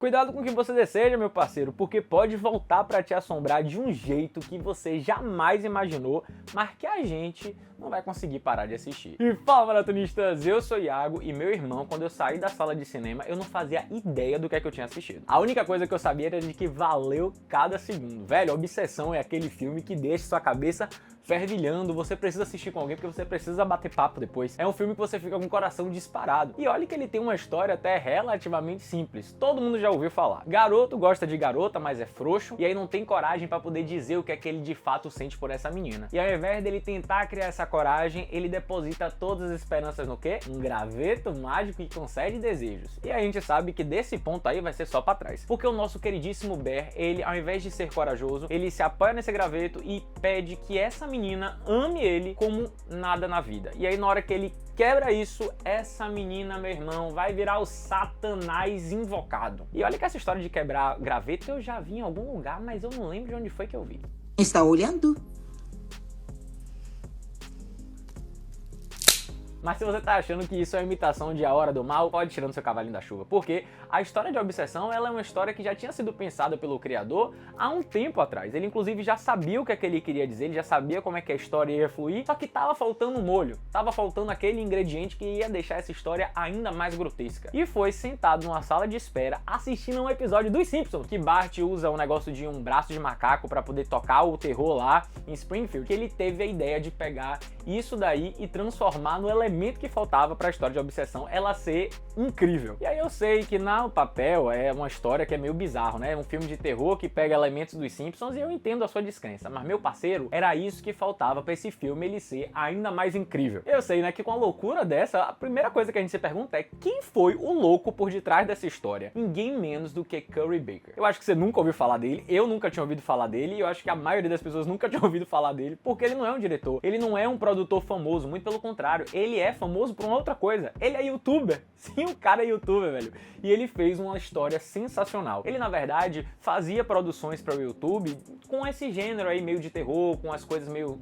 Cuidado com o que você deseja, meu parceiro, porque pode voltar para te assombrar de um jeito que você jamais imaginou, mas que a gente não vai conseguir parar de assistir. E fala, maratonistas! Eu sou Iago e meu irmão, quando eu saí da sala de cinema, eu não fazia ideia do que é que eu tinha assistido. A única coisa que eu sabia era de que valeu cada segundo. Velho, Obsessão é aquele filme que deixa sua cabeça fervilhando, você precisa assistir com alguém porque você precisa bater papo depois. É um filme que você fica com o coração disparado. E olha que ele tem uma história até relativamente simples. Todo mundo já ouviu falar. Garoto gosta de garota, mas é frouxo, e aí não tem coragem pra poder dizer o que é que ele de fato sente por essa menina. E ao invés dele tentar criar essa coragem, ele deposita todas as esperanças no quê? Um graveto mágico que concede desejos. E a gente sabe que desse ponto aí vai ser só pra trás. Porque o nosso queridíssimo Bear, ele ao invés de ser corajoso, ele se apoia nesse graveto e pede que essa menina ame ele como nada na vida. E aí na hora que ele quebra isso, essa menina, meu irmão, vai virar o Satanás invocado. E olha que essa história de quebrar graveto eu já vi em algum lugar, mas eu não lembro de onde foi que eu vi. Está olhando? Mas se você tá achando que isso é uma imitação de A Hora do Mal, pode ir tirando seu cavalinho da chuva, porque a história de Obsessão, ela é uma história que já tinha sido pensada pelo criador há um tempo atrás. Ele inclusive já sabia o que é que ele queria dizer, ele já sabia como é que a história ia fluir, só que tava faltando um molho, tava faltando aquele ingrediente que ia deixar essa história ainda mais grotesca. E foi sentado numa sala de espera assistindo um episódio dos Simpsons, que Bart usa um negócio de um braço de macaco para poder tocar o terror lá em Springfield, que ele teve a ideia de pegar isso daí e transformar no elemento que faltava para a história de Obsessão ela ser incrível. E aí eu sei que no papel é uma história que é meio bizarro, né? Um filme de terror que pega elementos dos Simpsons e eu entendo a sua descrença, mas meu parceiro, era isso que faltava para esse filme ele ser ainda mais incrível. Eu sei, né, que com a loucura dessa, a primeira coisa que a gente se pergunta é quem foi o louco por detrás dessa história? Ninguém menos do que Curry Baker. Eu acho que você nunca ouviu falar dele, eu nunca tinha ouvido falar dele e eu acho que a maioria das pessoas nunca tinha ouvido falar dele, porque ele não é um diretor, ele não é um produtor famoso, muito pelo contrário, ele é famoso por uma outra coisa. Ele é youtuber. Sim, o cara é youtuber, velho. E ele fez uma história sensacional. Ele, na verdade, fazia produções para o YouTube com esse gênero aí meio de terror, com as coisas meio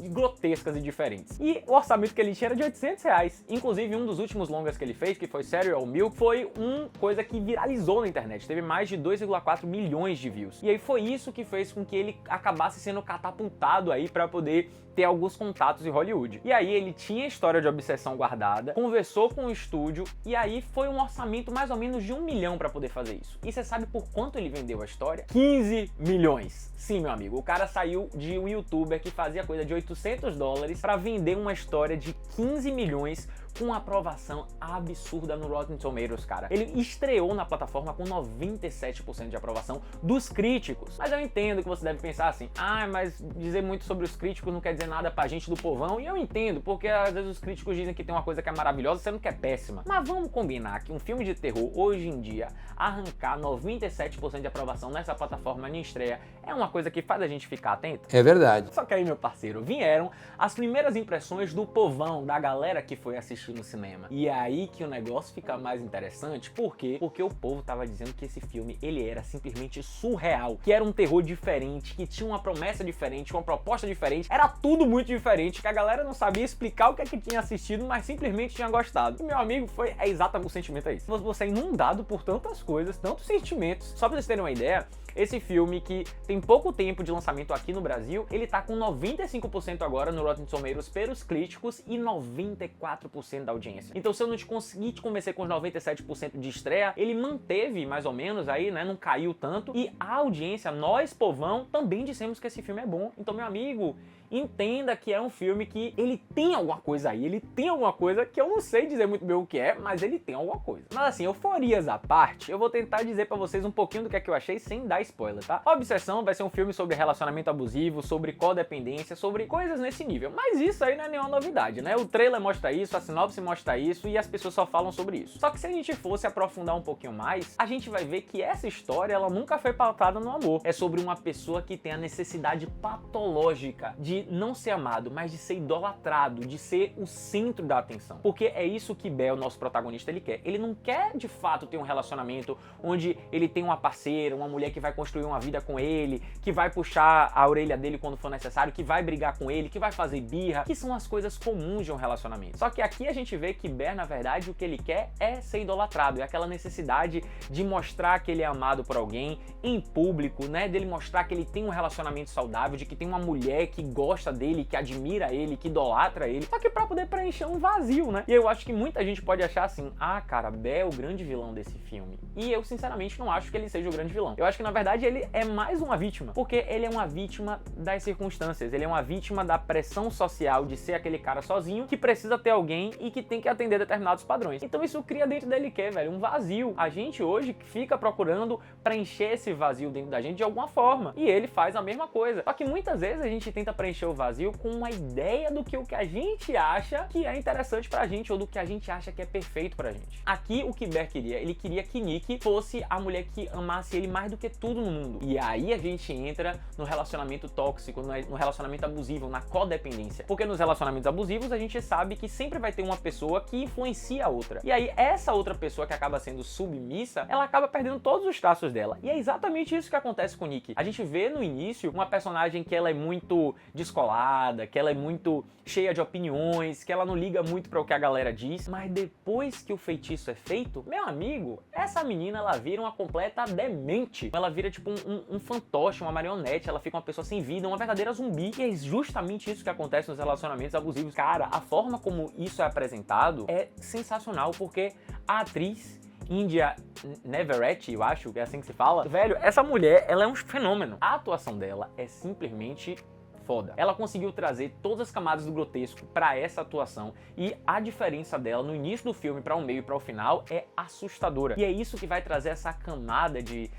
grotescas e diferentes. E o orçamento que ele tinha era de R$800. Inclusive, um dos últimos longas que ele fez, que foi Serial Milk, foi uma coisa que viralizou na internet. Teve mais de 2,4 milhões de views. E aí foi isso que fez com que ele acabasse sendo catapultado aí para poder ter alguns contatos em Hollywood. E aí ele tinha a história de Obsessão guardada, conversou com o estúdio e aí foi um orçamento mais ou menos de 1 milhão para poder fazer isso. E você sabe por quanto ele vendeu a história? 15 milhões. Sim, meu amigo, o cara saiu de um youtuber que fazia coisa de $800 para vender uma história de 15 milhões com aprovação absurda no Rotten Tomatoes, cara. Ele estreou na plataforma com 97% de aprovação dos críticos. Mas eu entendo que você deve pensar assim, mas dizer muito sobre os críticos não quer dizer nada pra gente do povão, e eu entendo, porque às vezes os críticos dizem que tem uma coisa que é maravilhosa, sendo que é péssima. Mas vamos combinar que um filme de terror, hoje em dia, arrancar 97% de aprovação nessa plataforma de estreia é uma coisa que faz a gente ficar atento? É verdade. Só que aí, meu parceiro, vieram as primeiras impressões do povão, da galera que foi assistir no cinema. E é aí que o negócio fica mais interessante. Por quê? Porque o povo tava dizendo que esse filme, ele era simplesmente surreal, que era um terror diferente, que tinha uma promessa diferente, uma proposta diferente, era tudo muito diferente, que a galera não sabia explicar o que é que tinha assistido, mas simplesmente tinha gostado. E meu amigo, é exatamente o sentimento é isso. Você é inundado por tantas coisas, tantos sentimentos. Só pra vocês terem uma ideia, esse filme que tem pouco tempo de lançamento aqui no Brasil, ele tá com 95% agora no Rotten Tomatoes pelos críticos e 94% da audiência. Então se eu não conseguir te convencer com os 97% de estreia, ele manteve mais ou menos aí, né, não caiu tanto, e a audiência, nós povão, também dissemos que esse filme é bom. Então meu amigo, entenda que é um filme que ele tem alguma coisa aí, ele tem alguma coisa que eu não sei dizer muito bem o que é, mas ele tem alguma coisa. Mas assim, euforias à parte, eu vou tentar dizer pra vocês um pouquinho do que é que eu achei sem dar spoiler, tá? Obsessão vai ser um filme sobre relacionamento abusivo, sobre codependência, sobre coisas nesse nível. Mas isso aí não é nenhuma novidade, né? O trailer mostra isso, a sinopse mostra isso e as pessoas só falam sobre isso. Só que se a gente fosse aprofundar um pouquinho mais, a gente vai ver que essa história, ela nunca foi pautada no amor. É sobre uma pessoa que tem a necessidade patológica de não ser amado, mas de ser idolatrado, de ser o centro da atenção. Porque é isso que Bell, nosso protagonista, ele quer. Ele não quer, de fato, ter um relacionamento onde ele tem uma parceira, uma mulher que vai construir uma vida com ele, que vai puxar a orelha dele quando for necessário, que vai brigar com ele, que vai fazer birra, que são as coisas comuns de um relacionamento. Só que aqui aqui a gente vê que Bear, na verdade, o que ele quer é ser idolatrado, é aquela necessidade de mostrar que ele é amado por alguém em público, né, dele mostrar que ele tem um relacionamento saudável, de que tem uma mulher que gosta dele, que admira ele, que idolatra ele, só que pra poder preencher um vazio, né? E eu acho que muita gente pode achar assim, ah, cara, Bear é o grande vilão desse filme. E eu, sinceramente, não acho que ele seja o grande vilão. Eu acho que, na verdade, ele é mais uma vítima, porque ele é uma vítima das circunstâncias, ele é uma vítima da pressão social de ser aquele cara sozinho que precisa ter alguém e que tem que atender determinados padrões. Então isso cria dentro dele, velho, um vazio. A gente hoje fica procurando preencher esse vazio dentro da gente de alguma forma, e ele faz a mesma coisa. Só que muitas vezes a gente tenta preencher o vazio com uma ideia do que o que a gente acha que é interessante pra gente, ou do que a gente acha que é perfeito pra gente. Aqui, o que Bear queria, ele queria que Nikki fosse a mulher que amasse ele mais do que tudo no mundo. E aí a gente entra no relacionamento tóxico, no relacionamento abusivo, na codependência. Porque nos relacionamentos abusivos a gente sabe que sempre vai ter uma pessoa que influencia a outra. E aí essa outra pessoa que acaba sendo submissa, ela acaba perdendo todos os traços dela. E é exatamente isso que acontece com Nikki. A gente vê no início uma personagem que ela é muito descolada, que ela é muito cheia de opiniões, que ela não liga muito para o que a galera diz, mas depois que o feitiço é feito, meu amigo, essa menina, ela vira uma completa demente. Ela vira tipo um fantoche, uma marionete, ela fica uma pessoa sem vida, uma verdadeira zumbi. E é justamente isso que acontece nos relacionamentos abusivos. Cara, a forma como isso é apresentado é sensacional, porque a atriz India Neverett, eu acho que é assim que se fala, velho, essa mulher, ela é um fenômeno. A atuação dela é simplesmente foda. Ela conseguiu trazer todas as camadas do grotesco pra essa atuação, e a diferença dela no início do filme para o meio e para o final é assustadora. E é isso que vai trazer essa camada de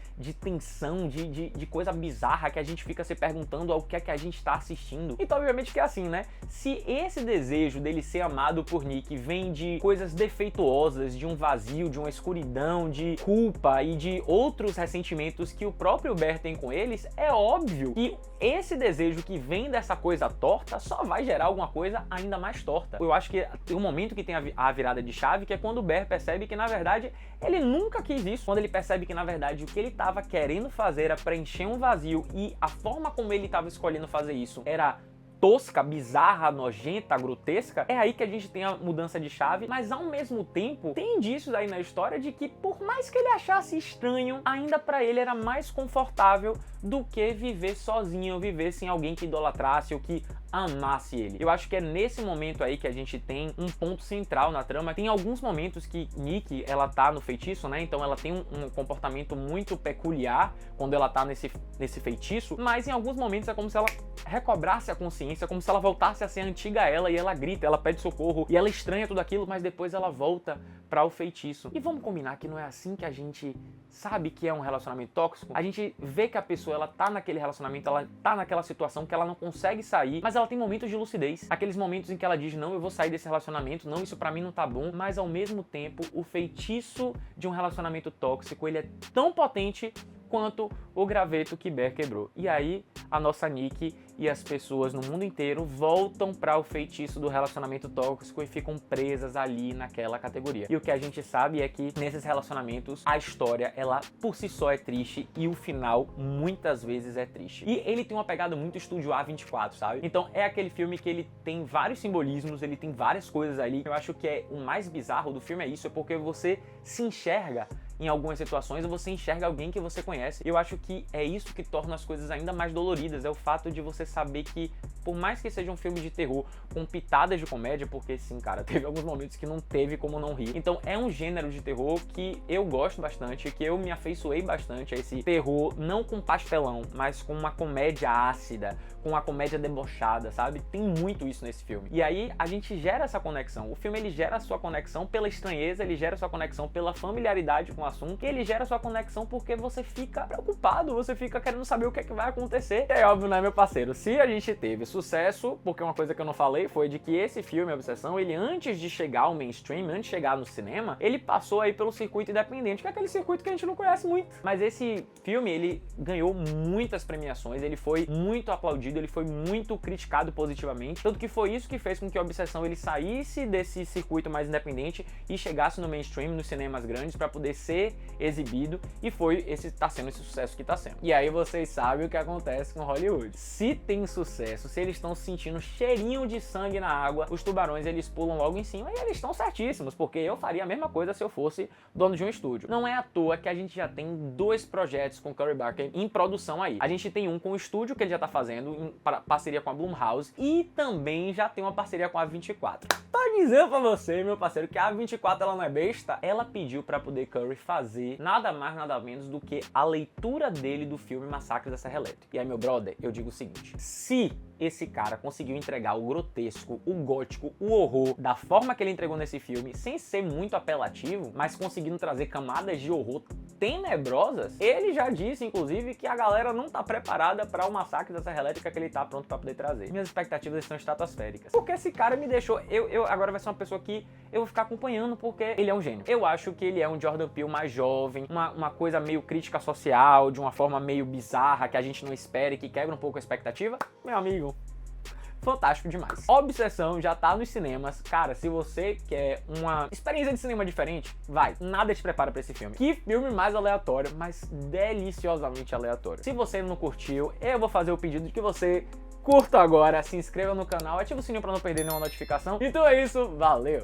tensão, de coisa bizarra que a gente fica se perguntando ao que é que a gente tá assistindo. Então, obviamente que é assim, né? Se esse desejo dele ser amado por Nick vem de coisas defeituosas, de um vazio, de uma escuridão, de culpa e de outros ressentimentos que o próprio Bear tem com eles, é óbvio que esse desejo que vem dessa coisa torta só vai gerar alguma coisa ainda mais torta. Eu acho que tem um momento que tem a virada de chave, que é quando o Bear percebe que, na verdade, ele nunca quis isso. Quando ele percebe que, na verdade, o que ele estava querendo fazer era preencher um vazio, e a forma como ele estava escolhendo fazer isso era tosca, bizarra, nojenta, grotesca, é aí que a gente tem a mudança de chave. Mas ao mesmo tempo, tem indícios aí na história de que, por mais que ele achasse estranho, ainda pra ele era mais confortável do que viver sozinho, viver sem alguém que idolatrasse ou que amasse ele. Eu acho que é nesse momento aí que a gente tem um ponto central na trama. Tem alguns momentos que Nikki, ela tá no feitiço, né? Então ela tem um comportamento muito peculiar quando ela tá nesse feitiço, mas em alguns momentos é como se ela recobrasse a consciência, como se ela voltasse a ser a antiga ela, e ela grita, ela pede socorro, e ela estranha tudo aquilo, mas depois ela volta para o feitiço. E vamos combinar que não é assim que a gente sabe que é um relacionamento tóxico. A gente vê que a pessoa, ela tá naquele relacionamento, ela tá naquela situação que ela não consegue sair, mas ela tem momentos de lucidez, aqueles momentos em que ela diz, não, eu vou sair desse relacionamento, não, isso pra mim não tá bom, mas ao mesmo tempo, o feitiço de um relacionamento tóxico, ele é tão potente quanto o graveto que Bear quebrou. E aí, a nossa Nikki e as pessoas no mundo inteiro voltam para o feitiço do relacionamento tóxico e ficam presas ali naquela categoria. E o que a gente sabe é que nesses relacionamentos, a história, ela por si só é triste, e o final muitas vezes é triste. E ele tem uma pegada muito Estúdio A24, sabe? Então é aquele filme que ele tem vários simbolismos, ele tem várias coisas ali. Eu acho que o mais bizarro do filme é isso, é porque você se enxerga em algumas situações, você enxerga alguém que você conhece. Eu acho que é isso que torna as coisas ainda mais doloridas, é o fato de você saber que, por mais que seja um filme de terror com pitadas de comédia, porque sim, cara, teve alguns momentos que não teve como não rir. Então é um gênero de terror que eu gosto bastante, que eu me afeiçoei bastante a esse terror, não com pastelão, mas com uma comédia ácida, com uma comédia debochada, sabe? Tem muito isso nesse filme. E aí a gente gera essa conexão. O filme, ele gera a sua conexão pela estranheza, ele gera a sua conexão pela familiaridade com o assunto, e ele gera a sua conexão porque você fica preocupado, você fica querendo saber o que é que vai acontecer. E é óbvio, né, meu parceiro? Se a gente teve sucesso, porque uma coisa que eu não falei foi de que esse filme, Obsessão, ele antes de chegar ao mainstream, antes de chegar no cinema, ele passou aí pelo circuito independente, que é aquele circuito que a gente não conhece muito. Mas esse filme, ele ganhou muitas premiações, ele foi muito aplaudido, ele foi muito criticado positivamente, tanto que foi isso que fez com que a Obsessão, ele saísse desse circuito mais independente e chegasse no mainstream, nos cinemas grandes, para poder ser exibido, e tá sendo esse sucesso que tá sendo. E aí vocês sabem o que acontece com Hollywood. Se tem sucesso, se eles estão sentindo cheirinho de sangue na água, os tubarões eles pulam logo em cima e eles estão certíssimos, porque eu faria a mesma coisa se eu fosse dono de um estúdio. Não é à toa que a gente já tem 2 projetos com Cory Barker em produção aí. A gente tem um com o estúdio que ele já tá fazendo em parceria com a Blumhouse e também já tem uma parceria com a A24. Tô dizendo pra você, meu parceiro, que a A24 ela não é besta. Ela pediu pra poder Curry fazer nada mais, nada menos do que a leitura dele do filme Massacre da Serra Elétrica. E aí, meu brother, eu digo o seguinte: se esse cara conseguiu entregar o grotesco, o gótico, o horror da forma que ele entregou nesse filme, sem ser muito apelativo, mas conseguindo trazer camadas de horror tenebrosas, ele já disse, inclusive, que a galera não tá preparada para o Massacre da Serra Elétrica que ele tá pronto para poder trazer. Minhas expectativas estão estratosféricas. Porque esse cara me deixou... Eu agora vai ser uma pessoa que eu vou ficar acompanhando porque ele é um gênio. Eu acho que ele é um Jordan Peele mais jovem, uma coisa meio crítica social, de uma forma meio bizarra, que a gente não espera e que quebra um pouco a expectativa. Meu amigo, fantástico demais. Obsessão já tá nos cinemas. Cara, se você quer uma experiência de cinema diferente, vai. Nada te prepara pra esse filme. Que filme mais aleatório, mas deliciosamente aleatório. Se você não curtiu, eu vou fazer o pedido de que você curta agora, se inscreva no canal, ativa o sininho pra não perder nenhuma notificação. Então é isso, valeu!